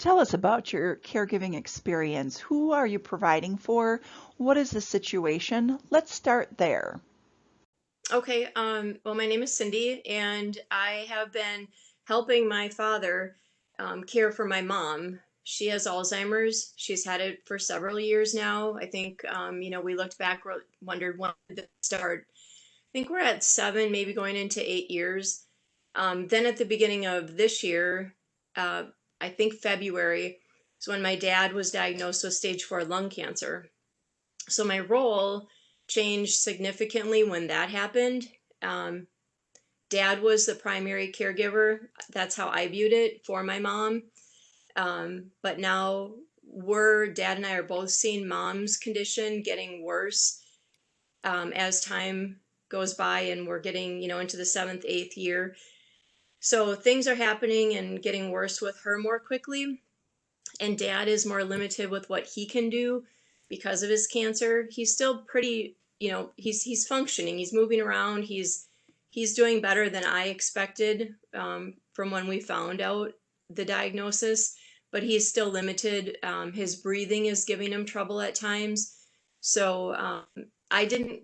Tell us about your caregiving experience. Who are you providing for? What is the situation? Let's start there. Okay, well, my name is Cindy, and I have been helping my father care for my mom. She has Alzheimer's. She's had it for several years now. I think, we looked back, wondered when did it start. I think we're at 7, maybe going into 8 years. Then at the beginning of this year, uh, I think February, is when my dad was diagnosed with stage 4 lung cancer. So my role changed significantly when that happened. Um, Dad was the primary caregiver. That's how I viewed it for my mom. But now Dad and I are both seeing mom's condition getting worse as time goes by, and we're getting, into the seventh, eighth year. So things are happening and getting worse with her more quickly. And Dad is more limited with what he can do because of his cancer. He's still pretty, he's functioning. He's moving around. He's doing better than I expected from when we found out the diagnosis, but he's still limited. His breathing is giving him trouble at times. So I didn't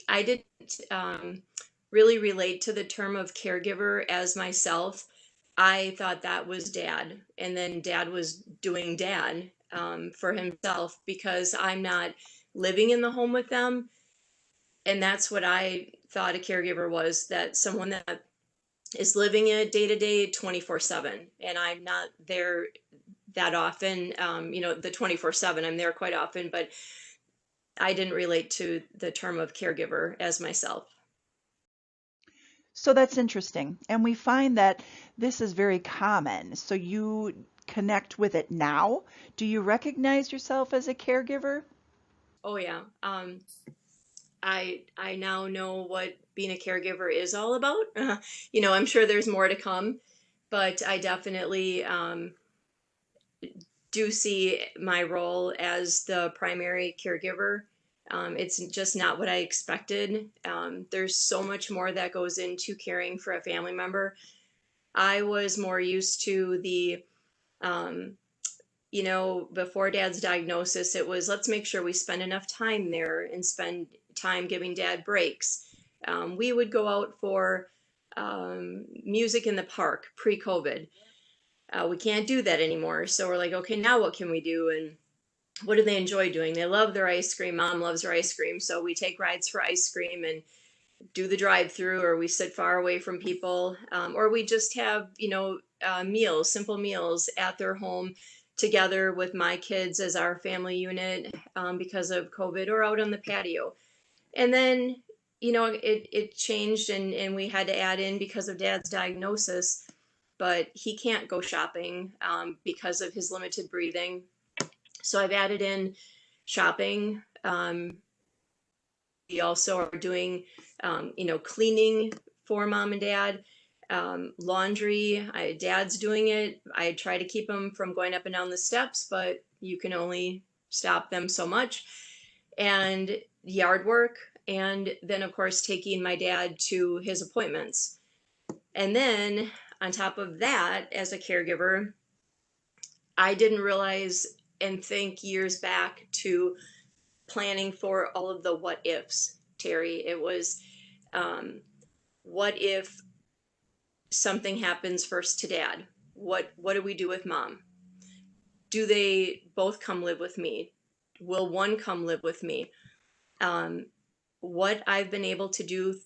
I didn't really relate to the term of caregiver as myself. I thought that was dad, and then dad was doing dad for himself because I'm not living in the home with them. And that's what I thought a caregiver was, that someone that is living it day to day 24/7. And I'm not there that often, the 24/7. I'm there quite often, but I didn't relate to the term of caregiver as myself. So that's interesting. And we find that this is very common. So you connect with it now. Do you recognize yourself as a caregiver? Oh yeah. I now know what being a caregiver is all about. I'm sure there's more to come, but I definitely do see my role as the primary caregiver. It's just not what I expected. There's so much more that goes into caring for a family member. I was more used to um, before dad's diagnosis, it was let's make sure we spend enough time there and spend time giving dad breaks. We would go out for music in the park pre-COVID. We can't do that anymore. So we're like, okay, now what can we do? And what do they enjoy doing? They love their ice cream. Mom loves her ice cream. So we take rides for ice cream and do the drive through, or we sit far away from people, or we just have, meals, simple meals at their home together with my kids as our family unit because of COVID, or out on the patio. And then, it changed, and we had to add in because of dad's diagnosis, but he can't go shopping because of his limited breathing. So I've added in shopping. We also are doing, cleaning for mom and dad, laundry. Dad's doing it. I try to keep him from going up and down the steps, but you can only stop them so much. And yard work. And then, of course, taking my dad to his appointments. And then, on top of that, as a caregiver, I didn't realize and think years back to planning for all of the what ifs, Terry. It was, um, what if something happens first to dad? What do we do with mom? Do they both come live with me? Will one come live with me? Um, what I've been able to do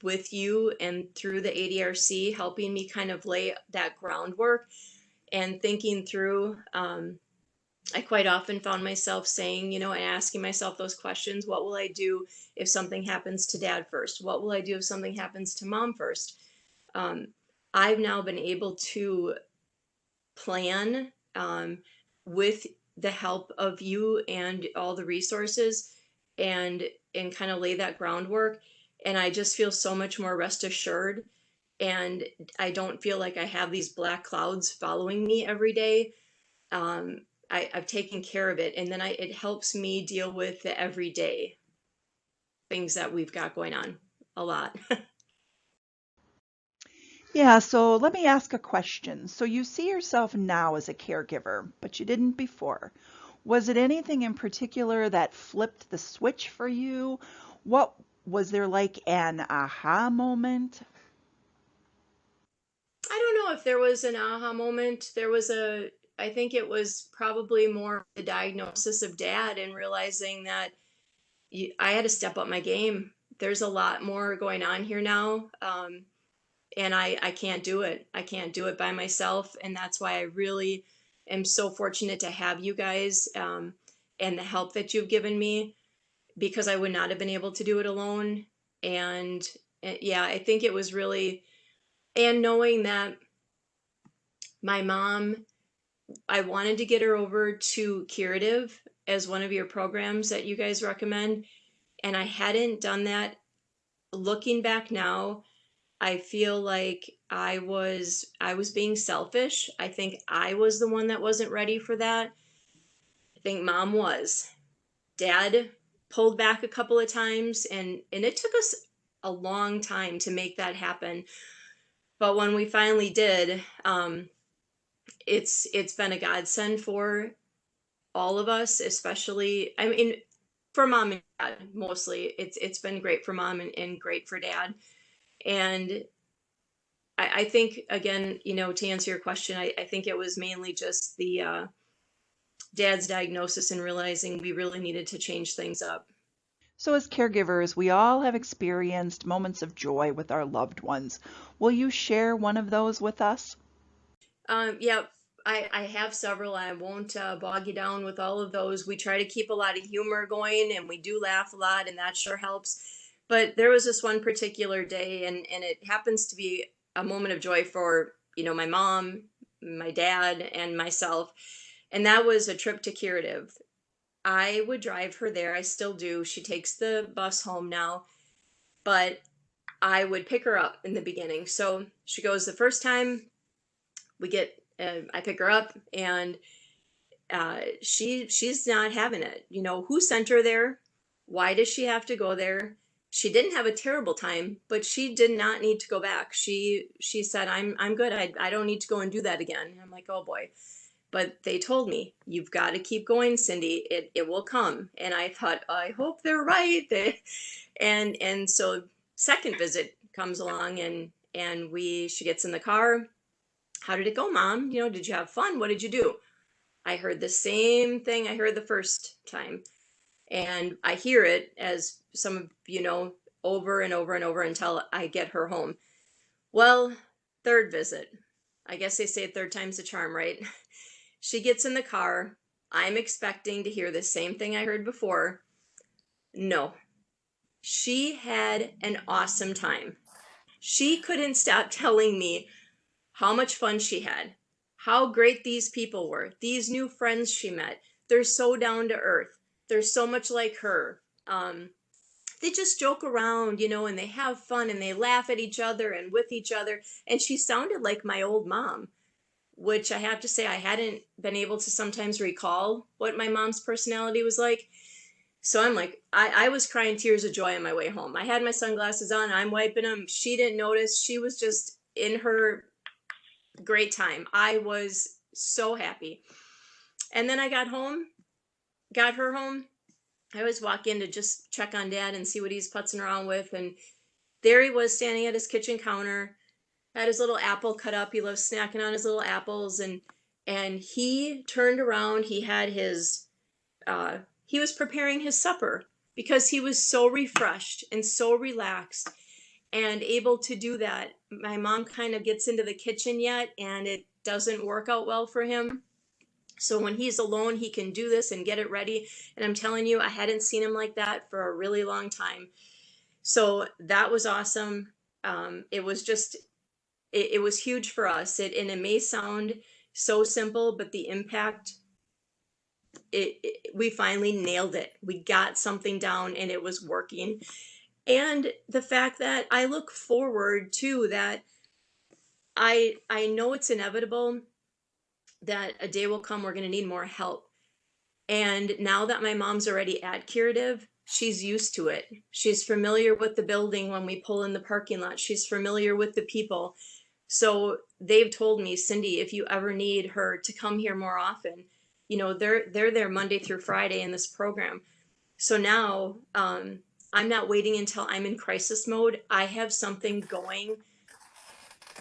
with you and through the ADRC, helping me kind of lay that groundwork and thinking through. I quite often found myself saying, and asking myself those questions. What will I do if something happens to dad first? What will I do if something happens to mom first? Um, I've now been able to plan with the help of you and all the resources, and kind of lay that groundwork. And I just feel so much more rest assured. And I don't feel like I have these black clouds following me every day. I've taken care of it, and then it helps me deal with the everyday things that we've got going on a lot. Yeah, so let me ask a question. So you see yourself now as a caregiver, but you didn't before. Was it anything in particular that flipped the switch for you? What was there like an aha moment? I don't know if there was an aha moment. I think it was probably more the diagnosis of dad and realizing that I had to step up my game. There's a lot more going on here now. And I can't do it. I can't do it by myself. And that's why I really am so fortunate to have you guys, and the help that you've given me, because I would not have been able to do it alone. And yeah, I think it was really, and knowing that my mom, I wanted to get her over to Curative as one of your programs that you guys recommend. And I hadn't done that. Looking back now, I feel like I was being selfish. I think I was the one that wasn't ready for that. I think mom was. Dad pulled back a couple of times, and it took us a long time to make that happen. But when we finally did, it's been a godsend for all of us, especially, I mean, for mom and dad mostly. It's been great for mom and great for dad. And I think, again, to answer your question, I think it was mainly just the dad's diagnosis and realizing we really needed to change things up. So, as caregivers, we all have experienced moments of joy with our loved ones. Will you share one of those with us? Yeah, I have several. I won't bog you down with all of those. We try to keep a lot of humor going, and we do laugh a lot, and that sure helps. But there was this one particular day, and it happens to be a moment of joy for, my mom, my dad, and myself. And that was a trip to Curative. I would drive her there. I still do. She takes the bus home now, but I would pick her up in the beginning. So she goes the first time I pick her up, and she's not having it. Who sent her there? Why does she have to go there? She didn't have a terrible time, but she did not need to go back. She said, I'm good. I don't need to go and do that again. And I'm like, oh boy. But they told me, you've got to keep going, Cindy. It will come. And I thought, I hope they're right. And so second visit comes along, and she gets in the car. How did it go, Mom? Did you have fun? What did you do? I heard the same thing I heard the first time. And I hear it, as some of over and over and over until I get her home. Well, third visit. I guess they say third time's the charm, right? She gets in the car. I'm expecting to hear the same thing I heard before. No, she had an awesome time. She couldn't stop telling me how much fun she had, how great these people were, these new friends she met. They're so down to earth. They're so much like her. They just joke around, and they have fun, and they laugh at each other and with each other. And she sounded like my old mom, which I have to say I hadn't been able to sometimes recall what my mom's personality was like. So I'm like, I was crying tears of joy on my way home. I had my sunglasses on, I'm wiping them. She didn't notice. She was just in her great time. I was so happy. And then I got home, got her home. I always walk in to just check on dad and see what he's putzing around with. And there he was standing at his kitchen counter, had his little apple cut up. He loves snacking on his little apples. And he turned around. He was preparing his supper because he was so refreshed and so relaxed and able to do that. My mom kind of gets into the kitchen yet, and it doesn't work out well for him. So when he's alone, he can do this and get it ready. And I'm telling you, I hadn't seen him like that for a really long time. So that was awesome. It was just, it was huge for us. And it may sound so simple, but the impact, we finally nailed it. We got something down, and it was working. And the fact that I look forward to that, I know it's inevitable that a day will come we're going to need more help. And now that my mom's already at Curative, she's used to it. She's familiar with the building when we pull in the parking lot. She's familiar with the people. So they've told me, Cindy, if you ever need her to come here more often, they're there Monday through Friday in this program. So now I'm not waiting until I'm in crisis mode. I have something going,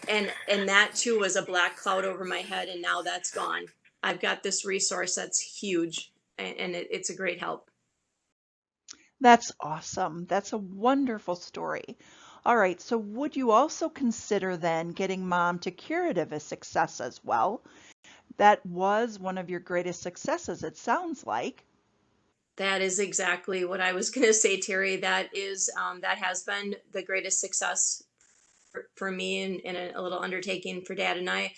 and that too was a black cloud over my head, and now that's gone. I've got this resource that's huge, and it's a great help. That's awesome. That's a wonderful story. All right, so would you also consider then getting mom to curative a success as well? That was one of your greatest successes, it sounds like. That is exactly what I was going to say, Terry. That has been the greatest success for me, and a little undertaking for Dad and I.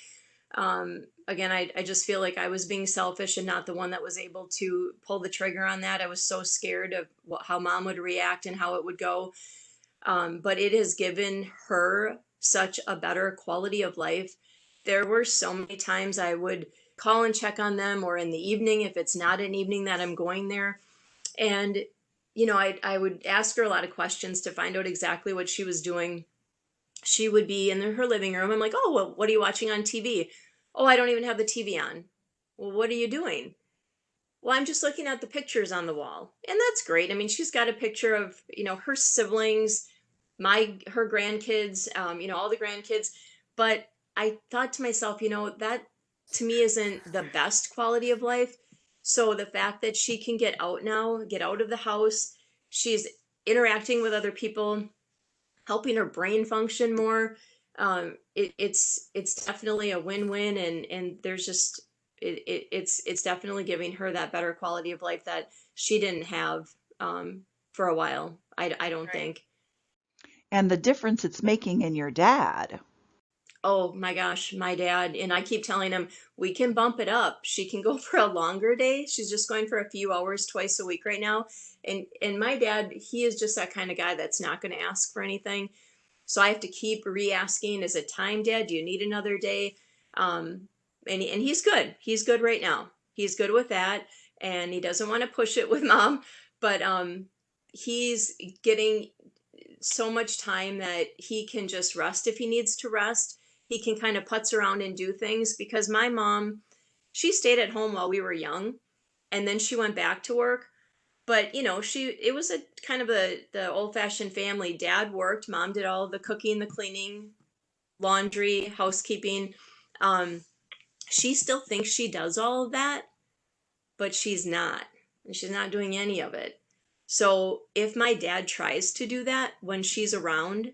Again, I just feel like I was being selfish and not the one that was able to pull the trigger on that. I was so scared of how Mom would react and how it would go. But it has given her such a better quality of life. There were so many times I would call and check on them, or in the evening, if it's not an evening that I'm going there. And, I would ask her a lot of questions to find out exactly what she was doing. She would be in her living room. I'm like, oh, well, what are you watching on TV? Oh, I don't even have the TV on. Well, what are you doing? Well, I'm just looking at the pictures on the wall. And that's great. I mean, she's got a picture of, her siblings, her grandkids, all the grandkids. But I thought to myself, that to me isn't the best quality of life. So the fact that she can get out now, get out of the house, she's interacting with other people, helping her brain function more. It's definitely a win-win, and there's just it's definitely giving her that better quality of life that she didn't have for a while. I don't think. And the difference it's making in your dad. Oh my gosh, my dad, and I keep telling him we can bump it up. She can go for a longer day. She's just going for a few hours twice a week right now. And my dad, he is just that kind of guy that's not going to ask for anything. So I have to keep re-asking, is it time, Dad? Do you need another day? And he's good. He's good right now. He's good with that, and he doesn't want to push it with Mom, but he's getting so much time that he can just rest if he needs to rest. He can kind of putz around and do things, because my mom, she stayed at home while we were young, and then she went back to work. But it was a kind of the old fashioned family. Dad worked, Mom did all the cooking, the cleaning, laundry, housekeeping. Um, she still thinks she does all of that, but she's not. And she's not doing any of it. So if my dad tries to do that when she's around,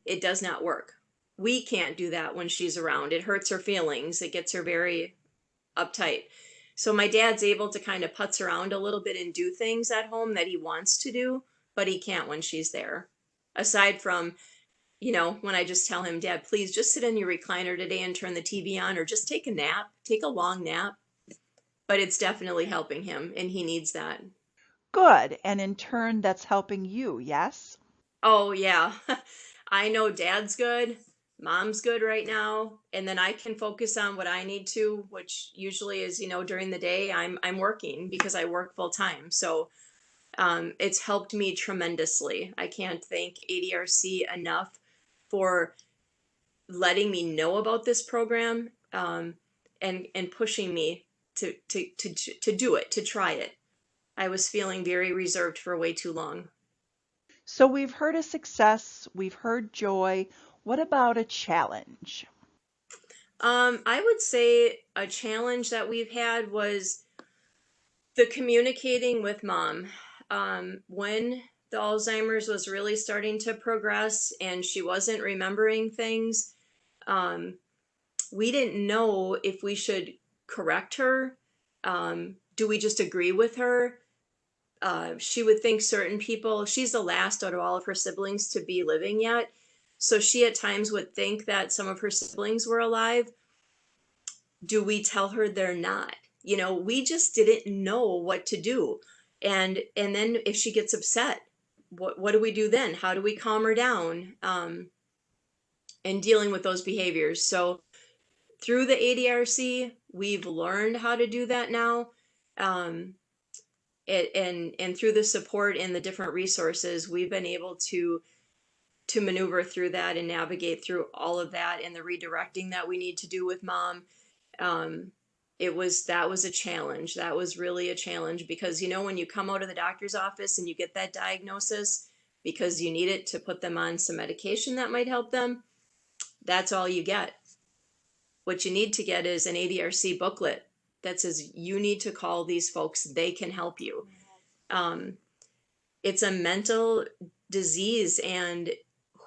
it does not work. We can't do that when she's around. It hurts her feelings. It gets her very uptight. So my dad's able to kind of putz around a little bit and do things at home that he wants to do, but he can't when she's there. Aside from, when I just tell him, Dad, please just sit in your recliner today and turn the TV on, or just take a nap, take a long nap. But it's definitely helping him, and he needs that. Good. And in turn, that's helping you, yes? Oh, yeah. I know Dad's good, Mom's good right now, and then I can focus on what I need to, which usually is, during the day I'm working because I work full time. So it's helped me tremendously. I can't thank ADRC enough for letting me know about this program, and pushing me to do it, to try it. I was feeling very reserved for way too long. So we've heard a success, we've heard joy. What about a challenge? I would say a challenge that we've had was the communicating with Mom. When the Alzheimer's was really starting to progress and she wasn't remembering things, um, we didn't know if we should correct her. Do we just agree with her? She would think certain people, she's the last out of all of her siblings to be living yet. So she at times would think that some of her siblings were alive. Do we tell her they're not? We just didn't know what to do. And then if she gets upset, what do we do then? How do we calm her down? And dealing with those behaviors. So through the ADRC, we've learned how to do that now. Um, and through the support and the different resources, we've been able to to maneuver through that and navigate through all of that and the redirecting that we need to do with mom. um, that was a challenge. That was really a challenge because, when you come out of the doctor's office and you get that diagnosis because you need it to put them on some medication that might help them, that's all you get. What you need to get is an ADRC booklet that says you need to call these folks, they can help you. um, it's a mental disease, and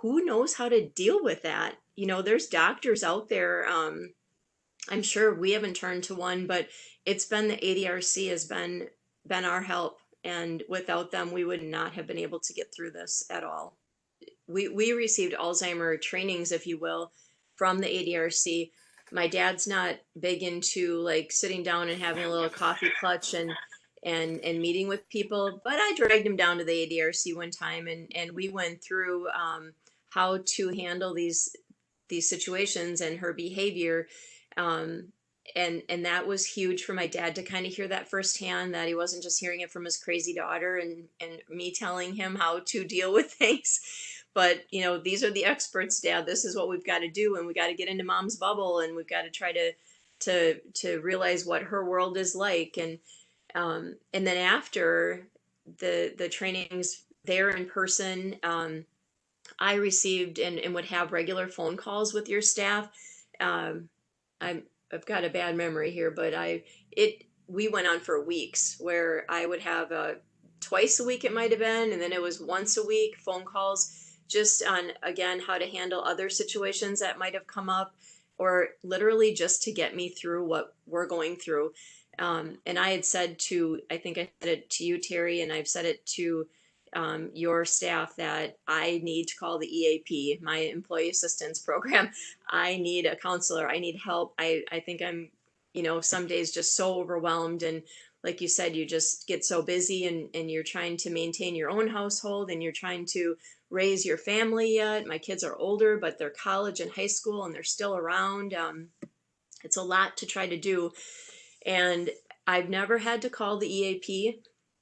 who knows how to deal with that. There's doctors out there. I'm sure we haven't turned to one, but it's been the ADRC has been our help, and without them, we would not have been able to get through this at all. We received Alzheimer trainings, if you will, from the ADRC. My dad's not big into like sitting down and having a little coffee clutch and meeting with people, but I dragged him down to the ADRC one time, and we went through how to handle these situations and her behavior. Um, and that was huge for my dad to kind of hear that firsthand, that he wasn't just hearing it from his crazy daughter and me telling him how to deal with things. But these are the experts, Dad. This is what we've got to do, and we got to get into mom's bubble, and we've got to try to realize what her world is like. And then after the trainings there in person, I received and would have regular phone calls with your staff. Um, I've got a bad memory here, but we went on for weeks where I would have twice a week, it might have been, and then it was once a week phone calls just on, again, how to handle other situations that might have come up, or literally just to get me through what we're going through. And I had said I think I said it to you, Terry, and I've said it to your staff, that I need to call the EAP, my employee assistance program. I need a counselor. I need help. I think I'm, some days just so overwhelmed. And like you said, you just get so busy, and you're trying to maintain your own household, and you're trying to raise your family yet. My kids are older, but they're college and high school, and they're still around. It's a lot to try to do. And I've never had to call the EAP.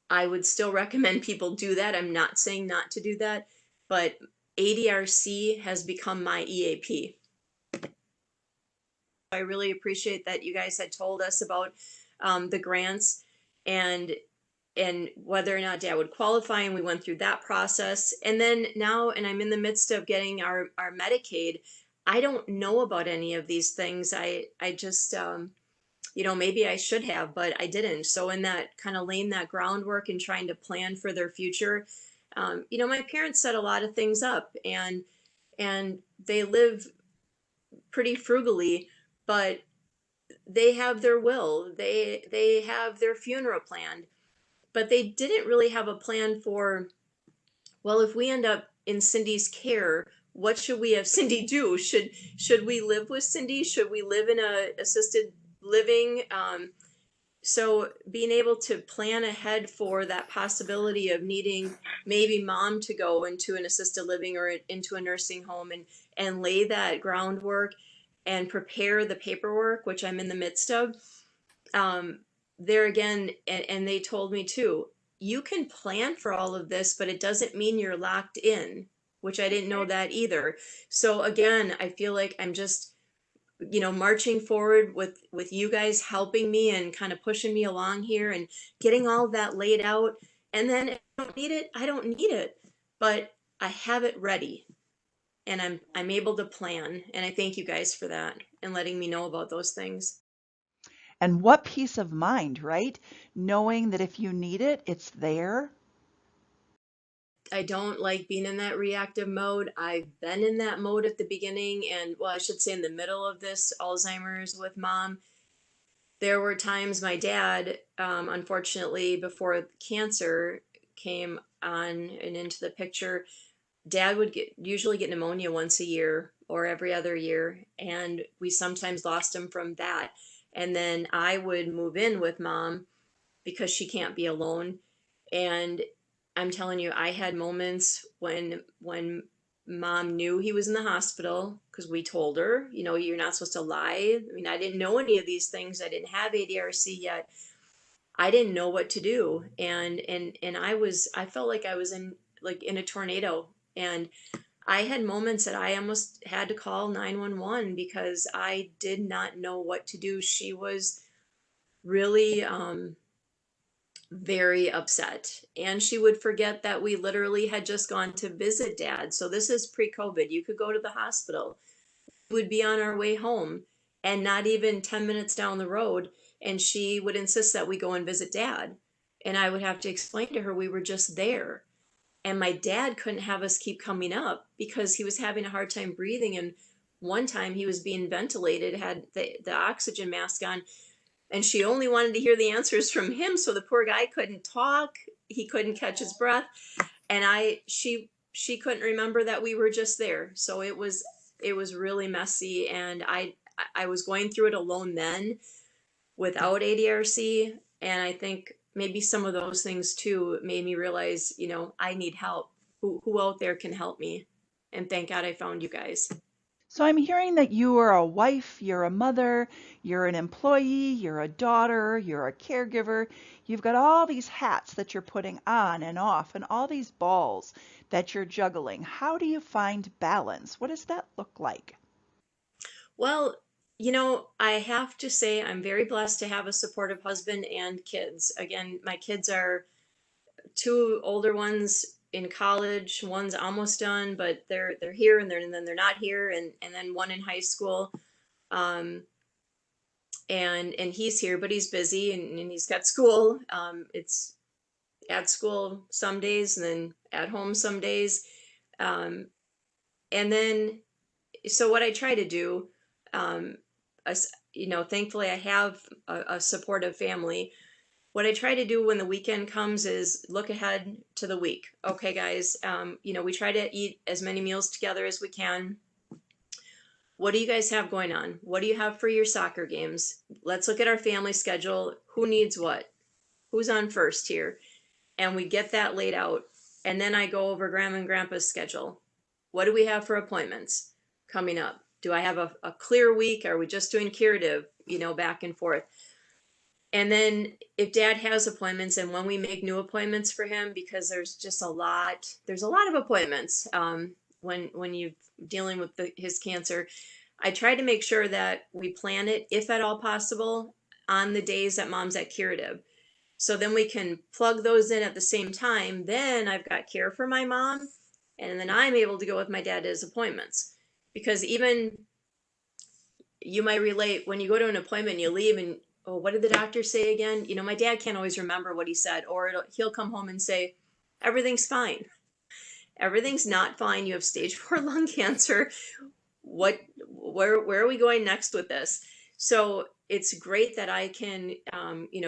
I would still recommend people do that. I'm not saying not to do that, but ADRC has become my EAP. I really appreciate that you guys had told us about the grants and whether or not Dad would qualify, and we went through that process. And then now, and I'm in the midst of getting our Medicaid. I don't know about any of these things. I just maybe I should have, but I didn't. So in that kind of laying that groundwork and trying to plan for their future, my parents set a lot of things up, and they live pretty frugally, but they have their will. They have their funeral planned, but they didn't really have a plan for, well, if we end up in Cindy's care, what should we have Cindy do? Should we live with Cindy? Should we live in a assisted living? So being able to plan ahead for that possibility of needing maybe mom to go into an assisted living or into a nursing home, and lay that groundwork and prepare the paperwork, which I'm in the midst of. There again, and they told me too, you can plan for all of this, but it doesn't mean you're locked in, which I didn't know that either. So again, I feel like I'm just marching forward with you guys helping me and kind of pushing me along here and getting all of that laid out. And then if I don't need it, I don't need it, but I have it ready, and I'm able to plan. And I thank you guys for that and letting me know about those things. And what peace of mind, right? Knowing that if you need it, it's there. I don't like being in that reactive mode. I've been in that mode at the beginning, and well, I should say in the middle of this Alzheimer's with mom. There were times my dad, unfortunately, before cancer came on and into the picture, Dad would usually get pneumonia once a year or every other year, and we sometimes lost him from that. And then I would move in with mom because she can't be alone. And I'm telling you, I had moments when mom knew he was in the hospital, because we told her, you're not supposed to lie. I mean, I didn't know any of these things. I didn't have ADRC yet. I didn't know what to do. And I felt like I was in a tornado, and I had moments that I almost had to call 911 because I did not know what to do. She was really very upset. And she would forget that we literally had just gone to visit dad. So this is pre-COVID. You could go to the hospital. We would be on our way home and not even 10 minutes down the road. And she would insist that we go and visit dad. And I would have to explain to her we were just there. And my dad couldn't have us keep coming up because he was having a hard time breathing. And one time he was being ventilated, had the oxygen mask on, and she only wanted to hear the answers from him. So the poor guy couldn't talk. He couldn't catch his breath. And she couldn't remember that we were just there. So it was really messy. And I was going through it alone then without ADRC. And I think maybe some of those things too made me realize, I need help. Who out there can help me? And thank God I found you guys. So I'm hearing that you are a wife, you're a mother, you're an employee, you're a daughter, you're a caregiver. You've got all these hats that you're putting on and off and all these balls that you're juggling. How do you find balance? What does that look like? Well, I have to say I'm very blessed to have a supportive husband and kids. Again, my kids are two older ones in college. One's almost done, but they're here and then they're not here, and then one in high school. Um, and he's here, but he's busy and he's got school. It's at school some days and then at home some days. Um, and then so what I try to do, um, thankfully I have a supportive family. What I try to do when the weekend comes is look ahead to the week. Okay, guys, we try to eat as many meals together as we can. What do you guys have going on? What do you have for your soccer games? Let's look at our family schedule. Who needs what? Who's on first here? And we get that laid out. And then I go over grandma and grandpa's schedule. What do we have for appointments coming up? Do I have a clear week? Are we just doing curative, back and forth? And then if dad has appointments and when we make new appointments for him, because there's a lot of appointments when you're dealing with his cancer, I try to make sure that we plan it, if at all possible, on the days that mom's at curative. So then we can plug those in at the same time. Then I've got care for my mom, and then I'm able to go with my dad to his appointments. Because even you might relate when you go to an appointment, you leave and, oh, what did the doctor say again? My dad can't always remember what he said, or he'll come home and say, everything's fine. Everything's not fine. You have stage 4 lung cancer. Where are we going next with this? So it's great that I can,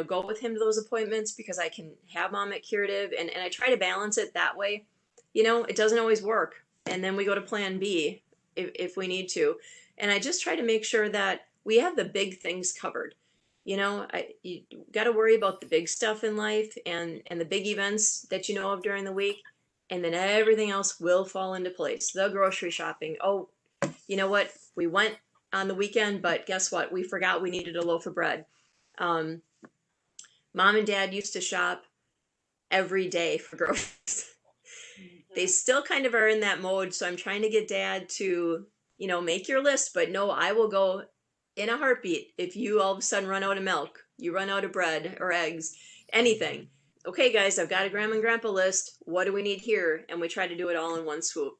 go with him to those appointments because I can have mom at curative, and I try to balance it that way. It doesn't always work. And then we go to plan B if we need to. And I just try to make sure that we have the big things covered. You got to worry about the big stuff in life and the big events that you know of during the week. And then everything else will fall into place. The grocery shopping. Oh, you know what? We went on the weekend, but guess what? We forgot we needed a loaf of bread. Um, Mom and dad used to shop every day for groceries. They still kind of are in that mode. So I'm trying to get dad to, make your list, but no, I will go in a heartbeat if you all of a sudden run out of milk, you run out of bread or eggs, anything. Okay, guys, I've got a grandma and grandpa list. What do we need here? And we try to do it all in one swoop.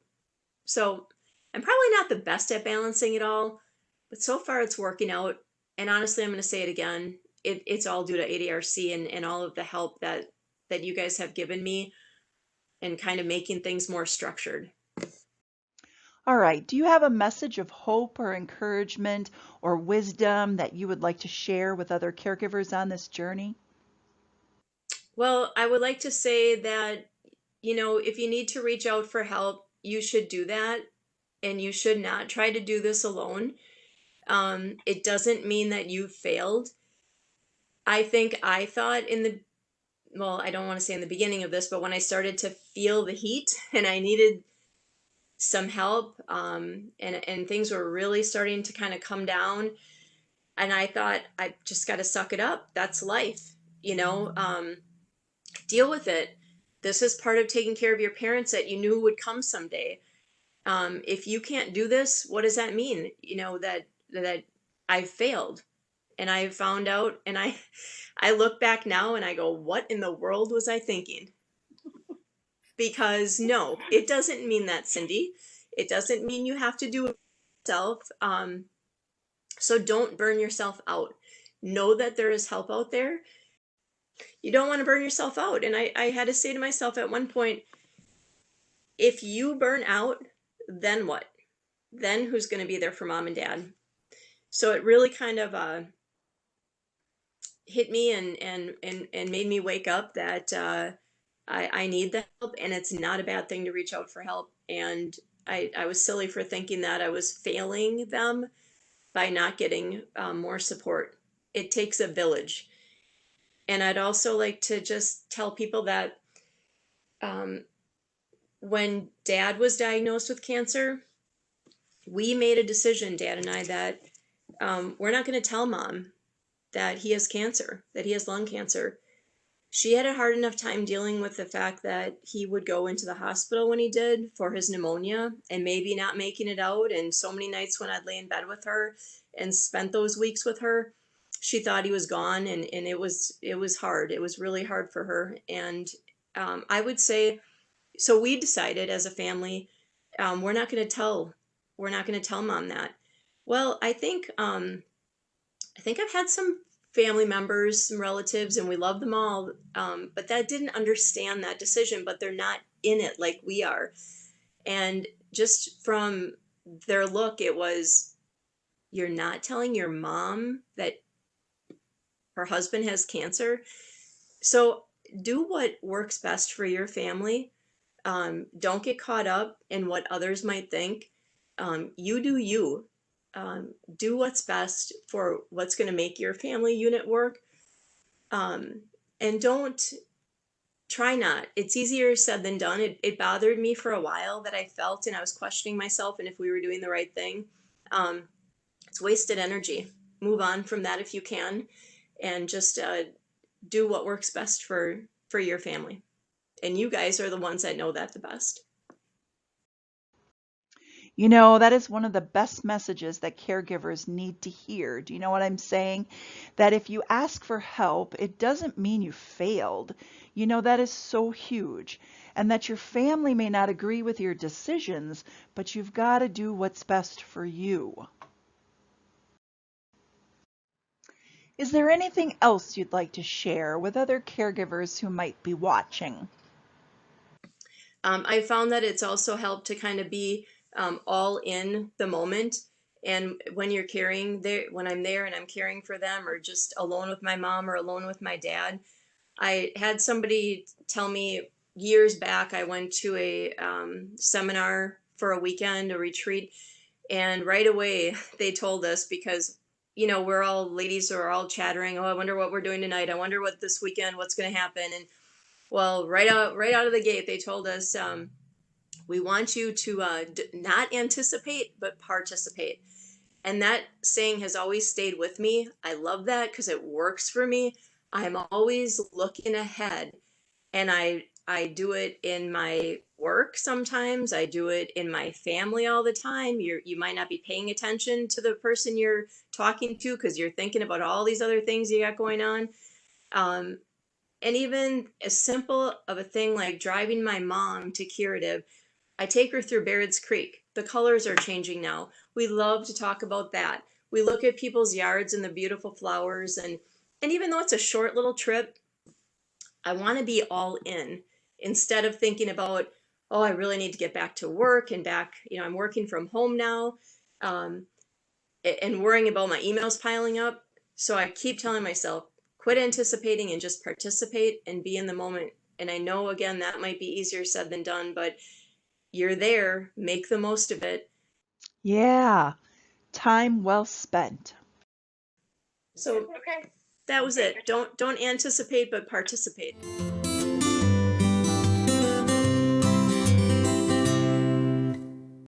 So I'm probably not the best at balancing it all, but so far it's working out. And honestly, I'm going to say it again. It's all due to ADRC and all of the help that you guys have given me and kind of making things more structured. All right. Do you have a message of hope or encouragement or wisdom that you would like to share with other caregivers on this journey? Well, I would like to say that, if you need to reach out for help, you should do that. And you should not try to do this alone. It doesn't mean that you failed. I think I thought well, I don't want to say in the beginning of this, but when I started to feel the heat and I needed some help, and things were really starting to kind of come down, and I thought, I just got to suck it up. That's life, deal with it. This is part of taking care of your parents that you knew would come someday. If you can't do this, what does that mean? That I failed, and I found out, and I look back now and I go, what in the world was I thinking? Because no, it doesn't mean that, Cindy. It doesn't mean you have to do it yourself. So don't burn yourself out. Know that there is help out there. You don't want to burn yourself out. And I had to say to myself at one point, if you burn out, then what? Then who's going to be there for mom and dad? So it really kind of hit me and made me wake up that I need the help, and it's not a bad thing to reach out for help. And I was silly for thinking that I was failing them by not getting more support. It takes a village. And I'd also like to just tell people that um, when dad was diagnosed with cancer, we made a decision, dad and I, that we're not going to tell mom that he has cancer, that he has lung cancer. She had a hard enough time dealing with the fact that he would go into the hospital when he did for his pneumonia and maybe not making it out. And so many nights when I'd lay in bed with her and spent those weeks with her, she thought he was gone, and it was hard. It was really hard for her. And I would say, so we decided as a family, we're not going to tell mom that. Well, I think I've had some family members, some relatives, and we love them all, but that didn't understand that decision, but they're not in it like we are. And just from their look, it was, you're not telling your mom that her husband has cancer. So do what works best for your family. Don't get caught up in what others might think. You do you. Do what's best for what's going to make your family unit work. Um, and don't try not. It's easier said than done. It bothered me for a while that I felt, and I was questioning myself and if we were doing the right thing. Um, it's wasted energy. Move on from that if you can, and just do what works best for your family. And you guys are the ones that know that the best. That is one of the best messages that caregivers need to hear. Do you know what I'm saying? That if you ask for help, it doesn't mean you failed. That is so huge. And that your family may not agree with your decisions, but you've got to do what's best for you. Is there anything else you'd like to share with other caregivers who might be watching? I found that it's also helped to kind of be all in the moment. And when you're caring there, when I'm there and I'm caring for them, or just alone with my mom or alone with my dad, I had somebody tell me years back, I went to a seminar for a weekend, a retreat, and right away they told us, because we're all ladies who are all chattering, oh, I wonder what we're doing tonight, I wonder what this weekend, what's going to happen. And well, right out of the gate, they told us, we want you to not anticipate, but participate. And that saying has always stayed with me. I love that because it works for me. I'm always looking ahead, and I do it in my work sometimes. I do it in my family all the time. You might not be paying attention to the person you're talking to because you're thinking about all these other things you got going on. Um, and even as simple of a thing like driving my mom to Curative, I take her through Baird's Creek. The colors are changing now. We love to talk about that. We look at people's yards and the beautiful flowers, and even though it's a short little trip, I want to be all in instead of thinking about, oh, I really need to get back to work and back, I'm working from home now, um, and worrying about my emails piling up. So I keep telling myself, quit anticipating and just participate and be in the moment. And I know, again, that might be easier said than done, but you're there, make the most of it. Yeah, time well spent. So that was it. Don't anticipate, but participate.